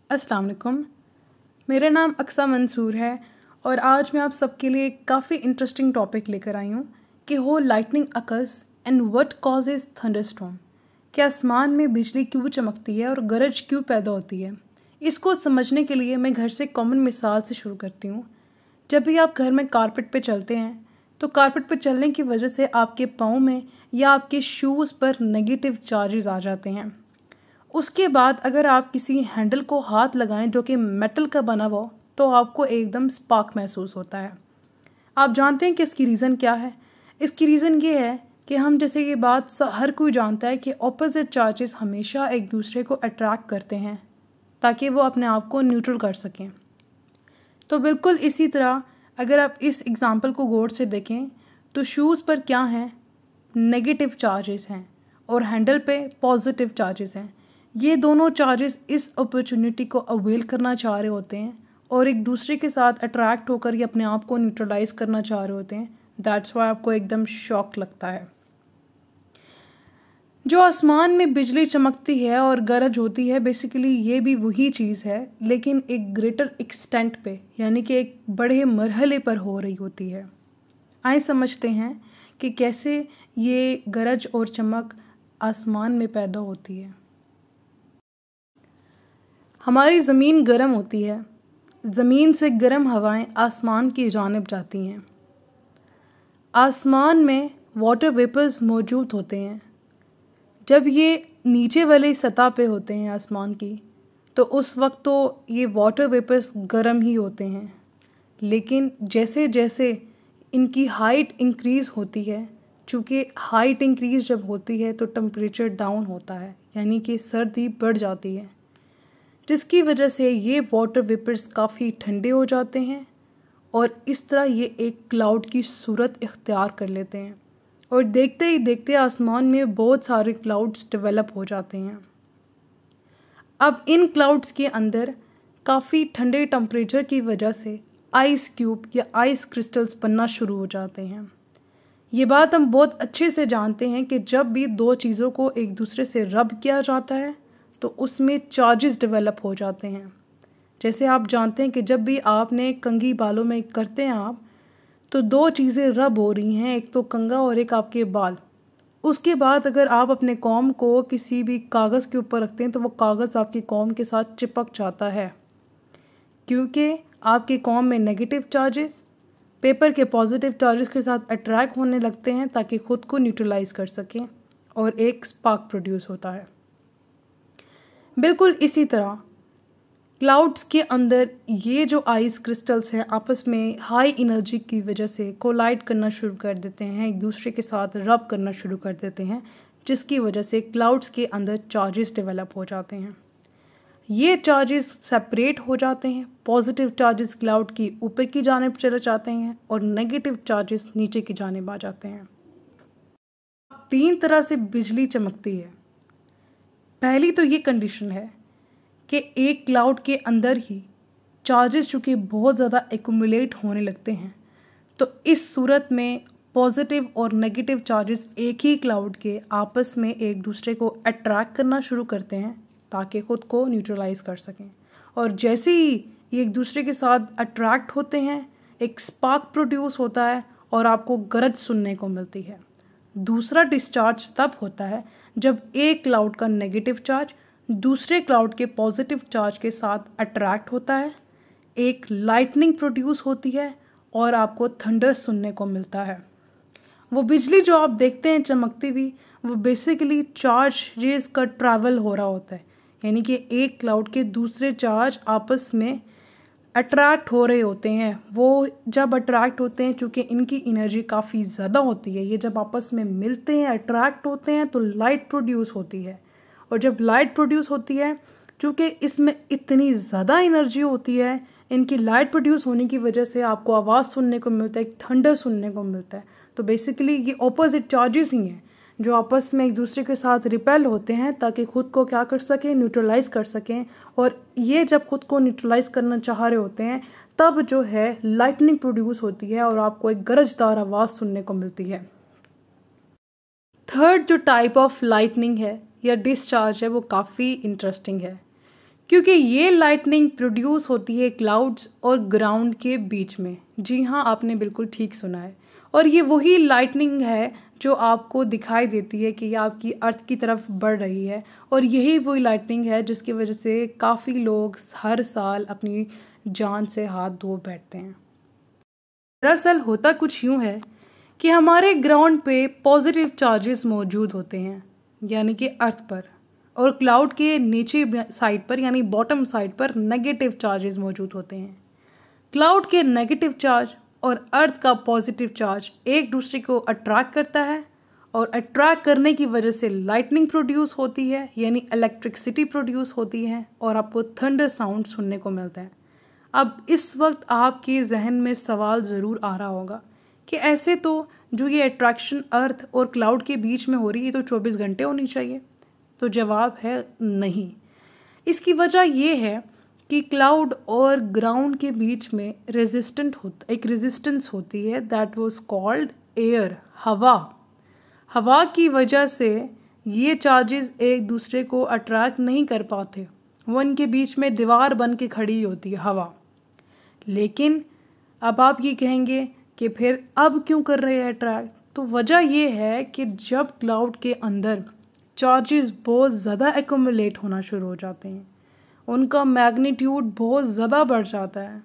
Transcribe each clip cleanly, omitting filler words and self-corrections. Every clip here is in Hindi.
अस्सलाम वालेकुम। मेरा नाम अक्सा मंसूर है और आज मैं आप सबके लिए काफ़ी इंटरेस्टिंग टॉपिक लेकर आई हूँ कि हो lightning occurs and what causes thunderstorm. कि आसमान में बिजली क्यों चमकती है और गरज क्यों पैदा होती है। इसको समझने के लिए मैं घर से कॉमन मिसाल से शुरू करती हूँ। जब भी आप घर में कारपेट पे चलते हैं तो कारपेट पे चलने की वजह से आपके पाँव में या आपके शूज़ पर नेगेटिव चार्जेस आ जाते हैं। उसके बाद अगर आप किसी हैंडल को हाथ लगाएं जो कि मेटल का बना हुआ हो तो आपको एकदम स्पार्क महसूस होता है। आप जानते हैं कि इसकी रीज़न क्या है? इसकी रीज़न ये है कि हम जैसे ये बात हर कोई जानता है कि ऑपोजिट चार्जेस हमेशा एक दूसरे को अट्रैक्ट करते हैं ताकि वो अपने आप को न्यूट्रल कर सकें। तो बिल्कुल इसी तरह अगर आप इस एग्ज़ाम्पल को गौर से देखें तो शूज़ पर क्या हैं? नेगेटिव चार्जेस हैं और हैंडल पे पॉजिटिव चार्जेस हैं। ये दोनों चार्जेस इस अपॉर्चुनिटी को अवेल करना चाह रहे होते हैं और एक दूसरे के साथ अट्रैक्ट होकर ये अपने आप को न्यूट्रलाइज करना चाह रहे होते हैं। दैट्स वाई आपको एकदम शॉक लगता है। जो आसमान में बिजली चमकती है और गरज होती है बेसिकली ये भी वही चीज़ है लेकिन एक ग्रेटर एक्सटेंट पे यानी कि एक बड़े मरहले पर हो रही होती है। आइए समझते हैं कि कैसे ये गरज और चमक आसमान में पैदा होती है। हमारी ज़मीन गर्म होती है। ज़मीन से गर्म हवाएं आसमान की जानिब जाती हैं। आसमान में वाटर वेपर्स मौजूद होते हैं। जब ये नीचे वाली सतह पे होते हैं आसमान की तो उस वक्त तो ये वाटर वेपर्स गर्म ही होते हैं, लेकिन जैसे जैसे इनकी हाइट इंक्रीज़ होती है, चूँकि हाइट इंक्रीज़ जब होती है तो टेम्परेचर डाउन होता है यानी कि सर्दी बढ़ जाती है, जिसकी वजह से ये वाटर वेपर्स काफ़ी ठंडे हो जाते हैं और इस तरह ये एक क्लाउड की सूरत इख्तियार कर लेते हैं और देखते ही देखते आसमान में बहुत सारे क्लाउड्स डेवलप हो जाते हैं। अब इन क्लाउड्स के अंदर काफ़ी ठंडे टेम्परेचर की वजह से आइस क्यूब या आइस क्रिस्टल्स बनना शुरू हो जाते हैं। ये बात हम बहुत अच्छे से जानते हैं कि जब भी दो चीज़ों को एक दूसरे से रब किया जाता है तो उसमें चार्जेस डेवलप हो जाते हैं। जैसे आप जानते हैं कि जब भी आपने कंघी बालों में करते हैं आप तो दो चीज़ें रब हो रही हैं, एक तो कंघा और एक आपके बाल। उसके बाद अगर आप अपने कॉम को किसी भी कागज़ के ऊपर रखते हैं तो वो कागज़ आपकी कॉम के साथ चिपक जाता है क्योंकि आपके कॉम में नेगेटिव चार्जेस पेपर के पॉजिटिव चार्जेस के साथ अट्रैक्ट होने लगते हैं ताकि ख़ुद को न्यूट्रलाइज कर सकें और एक स्पार्क प्रोड्यूस होता है। बिल्कुल इसी तरह क्लाउड्स के अंदर ये जो आइस क्रिस्टल्स हैं आपस में हाई एनर्जी की वजह से कोलाइड करना शुरू कर देते हैं, एक दूसरे के साथ रब करना शुरू कर देते हैं, जिसकी वजह से क्लाउड्स के अंदर चार्जेस डेवलप हो जाते हैं। ये चार्जेस सेपरेट हो जाते हैं। पॉजिटिव चार्जेस क्लाउड की ऊपर की जानिब चले जाते हैं और नेगेटिव चार्जेस नीचे की जानिब आ जाते हैं। 3 तरह से बिजली चमकती है। पहली तो ये कंडीशन है कि एक क्लाउड के अंदर ही चार्जेस चूँकि बहुत ज़्यादा एक्यूमुलेट होने लगते हैं तो इस सूरत में पॉजिटिव और नेगेटिव चार्जेस एक ही क्लाउड के आपस में एक दूसरे को अट्रैक्ट करना शुरू करते हैं ताकि ख़ुद को न्यूट्रलाइज कर सकें और जैसे ही ये एक दूसरे के साथ अट्रैक्ट होते हैं एक स्पार्क प्रोड्यूस होता है और आपको गरज सुनने को मिलती है। दूसरा डिस्चार्ज तब होता है जब एक क्लाउड का नेगेटिव चार्ज दूसरे क्लाउड के पॉजिटिव चार्ज के साथ अट्रैक्ट होता है, एक लाइटनिंग प्रोड्यूस होती है और आपको थंडर सुनने को मिलता है। वो बिजली जो आप देखते हैं चमकती हुई वो बेसिकली चार्जेस का ट्रैवल हो रहा होता है, यानी कि एक क्लाउड के दूसरे चार्ज आपस में अट्रैक्ट हो रहे होते हैं। वो जब अट्रैक्ट होते हैं चूँकि इनकी एनर्जी काफ़ी ज़्यादा होती है, ये जब आपस में मिलते हैं अट्रैक्ट होते हैं तो लाइट प्रोड्यूस होती है और जब लाइट प्रोड्यूस होती है चूँकि इसमें इतनी ज़्यादा एनर्जी होती है, इनकी लाइट प्रोड्यूस होने की वजह से आपको आवाज़ सुनने को मिलता है, एक थंडर सुनने को मिलता है। तो बेसिकली ये ऑपोजिट चार्जेस ही हैं जो आपस में एक दूसरे के साथ रिपेल होते हैं ताकि ख़ुद को क्या कर सकें, न्यूट्रलाइज कर सकें। और ये जब ख़ुद को न्यूट्रलाइज करना चाह रहे होते हैं तब जो है लाइटनिंग प्रोड्यूस होती है और आपको एक गरजदार आवाज़ सुनने को मिलती है। थर्ड जो टाइप ऑफ लाइटनिंग है या डिस्चार्ज है वो काफ़ी इंटरेस्टिंग है क्योंकि ये लाइटनिंग प्रोड्यूस होती है क्लाउड्स और ग्राउंड के बीच में। जी हाँ, आपने बिल्कुल ठीक सुना है। और ये वही लाइटनिंग है जो आपको दिखाई देती है कि ये आपकी अर्थ की तरफ बढ़ रही है, और यही वही लाइटनिंग है जिसकी वजह से काफ़ी लोग हर साल अपनी जान से हाथ धो बैठते हैं। दरअसल होता कुछ यूँ है कि हमारे ग्राउंड पे पॉजिटिव चार्जेस मौजूद होते हैं, यानी कि अर्थ पर, और क्लाउड के नीचे साइड पर यानी बॉटम साइड पर नेगेटिव चार्जेस मौजूद होते हैं। क्लाउड के नेगेटिव चार्ज और अर्थ का पॉजिटिव चार्ज एक दूसरे को अट्रैक्ट करता है, और अट्रैक्ट करने की वजह से लाइटनिंग प्रोड्यूस होती है, यानी इलेक्ट्रिसिटी प्रोड्यूस होती है, और आपको थंडर साउंड सुनने को मिलता है। अब इस वक्त आपके जहन में सवाल ज़रूर आ रहा होगा कि ऐसे तो जो ये अट्रैक्शन अर्थ और क्लाउड के बीच में हो रही है तो 24 घंटे होनी चाहिए। तो जवाब है नहीं। इसकी वजह ये है कि क्लाउड और ग्राउंड के बीच में एक रेजिस्टेंस होती है, दैट वाज कॉल्ड एयर, हवा की वजह से ये चार्जेस एक दूसरे को अट्रैक्ट नहीं कर पाते, वो इनके बीच में दीवार बन के खड़ी होती है हवा। लेकिन अब आप ये कहेंगे कि फिर अब क्यों कर रहे हैं अट्रैक्ट? तो वजह ये है कि जब क्लाउड के अंदर चार्जेस बहुत ज़्यादा एक्यूमुलेट होना शुरू हो जाते हैं, उनका मैग्नीट्यूड बहुत ज़्यादा बढ़ जाता है,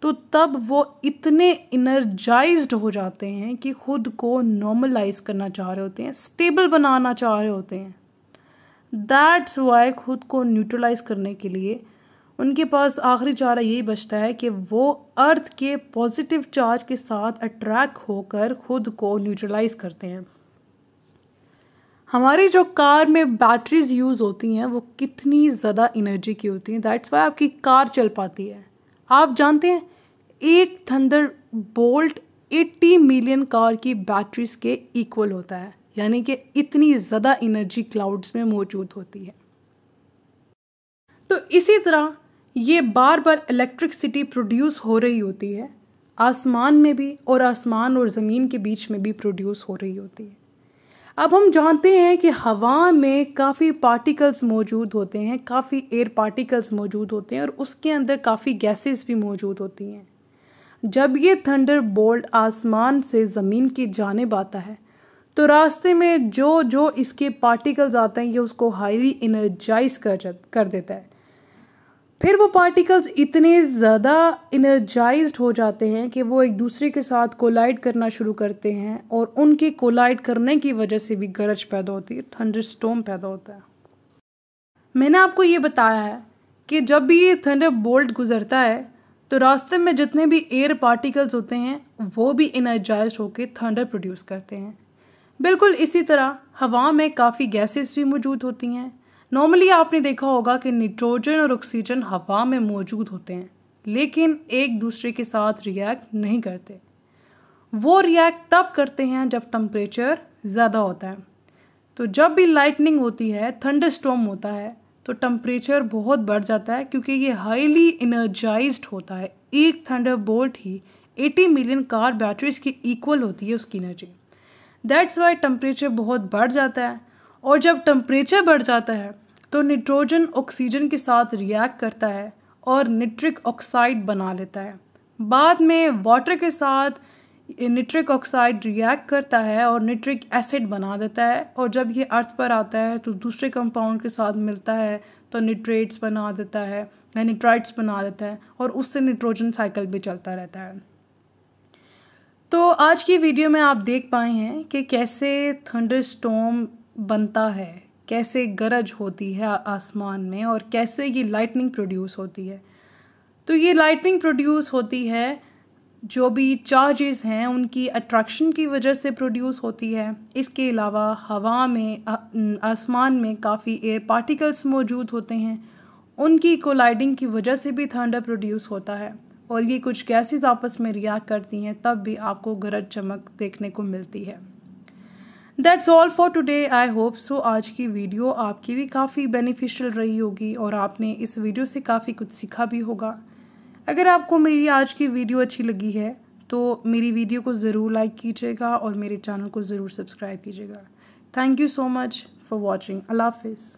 तो तब वो इतने इनर्जाइज्ड हो जाते हैं कि खुद को नॉर्मलाइज करना चाह रहे होते हैं, स्टेबल बनाना चाह रहे होते हैं। दैट्स वाई खुद को न्यूट्रलाइज करने के लिए उनके पास आखिरी चारा यही बचता है कि वो अर्थ के पॉजिटिव चार्ज के साथ अट्रैक्ट होकर खुद को न्यूट्रलाइज करते हैं। हमारी जो कार में बैटरीज यूज़ होती हैं वो कितनी ज़्यादा एनर्जी की होती हैं, दैट्स वाई आपकी कार चल पाती है। आप जानते हैं एक थंडर बोल्ट 80 मिलियन कार की बैटरीज के इक्वल होता है, यानी कि इतनी ज़्यादा एनर्जी क्लाउड्स में मौजूद होती है। तो इसी तरह ये बार बार इलेक्ट्रिसिटी प्रोड्यूस हो रही होती है, आसमान में भी, और आसमान और ज़मीन के बीच में भी प्रोड्यूस हो रही होती है। अब हम जानते हैं कि हवा में काफ़ी पार्टिकल्स मौजूद होते हैं, काफ़ी एयर पार्टिकल्स मौजूद होते हैं, और उसके अंदर काफ़ी गैसेस भी मौजूद होती हैं। जब ये थंडर बोल्ट आसमान से ज़मीन की जानिब आता है तो रास्ते में जो इसके पार्टिकल्स आते हैं ये उसको हाईली एनर्जाइज कर देता है। फिर वो पार्टिकल्स इतने ज़्यादा एनर्जाइज्ड हो जाते हैं कि वो एक दूसरे के साथ कोलाइड करना शुरू करते हैं, और उनके कोलाइड करने की वजह से भी गरज पैदा होती है, थंडरस्टॉर्म पैदा होता है। मैंने आपको ये बताया है कि जब भी ये थंडर बोल्ट गुजरता है तो रास्ते में जितने भी एयर पार्टिकल्स होते हैं वो भी एनर्जाइज्ड होकर थंडर प्रोड्यूस करते हैं। बिल्कुल इसी तरह हवा में काफ़ी गैसेस भी मौजूद होती हैं। नॉर्मली आपने देखा होगा कि नाइट्रोजन और ऑक्सीजन हवा में मौजूद होते हैं, लेकिन एक दूसरे के साथ रिएक्ट नहीं करते। वो रिएक्ट तब करते हैं जब टेम्परेचर ज़्यादा होता है। तो जब भी लाइटनिंग होती है, थंडरस्टॉर्म होता है, तो टेम्परेचर बहुत बढ़ जाता है, क्योंकि ये हाईली एनर्जाइज्ड होता है। एक थंडर बोल्ट ही 80 मिलियन कार बैटरीज की इक्वल होती है उसकी एनर्जी। दैट्स वाई टेम्परेचर बहुत बढ़ जाता है, और जब टेम्परेचर बढ़ जाता है तो नाइट्रोजन ऑक्सीजन के साथ रिएक्ट करता है और निट्रिक ऑक्साइड बना लेता है। बाद में वाटर के साथ निट्रिक ऑक्साइड रिएक्ट करता है और निट्रिक एसिड बना देता है, और जब ये अर्थ पर आता है तो दूसरे कंपाउंड के साथ मिलता है तो निट्रेट्स बना देता है या निट्राइट्स बना देता है, और उससे नाइट्रोजन साइकिल भी चलता रहता है। तो आज की वीडियो में आप देख पाए हैं कि कैसे थंडरस्टॉर्म बनता है, कैसे गरज होती है आसमान में, और कैसे ये लाइटनिंग प्रोड्यूस होती है। तो ये लाइटनिंग प्रोड्यूस होती है जो भी चार्जेस हैं उनकी अट्रैक्शन की वजह से प्रोड्यूस होती है। इसके अलावा हवा में आसमान में काफ़ी एयर पार्टिकल्स मौजूद होते हैं, उनकी कोलाइडिंग की वजह से भी थंडर प्रोड्यूस होता है, और ये कुछ गैसेस आपस में रिएक्ट करती हैं, तब भी आपको गरज चमक देखने को मिलती है। That's all for today. I hope so आज की वीडियो आपके लिए काफ़ी बेनिफिशियल रही होगी, और आपने इस वीडियो से काफ़ी कुछ सीखा भी होगा। अगर आपको मेरी आज की वीडियो अच्छी लगी है तो मेरी वीडियो को ज़रूर लाइक कीजिएगा और मेरे चैनल को ज़रूर सब्सक्राइब कीजिएगा। Thank you so much for watching. अल्लाह हाफिज़।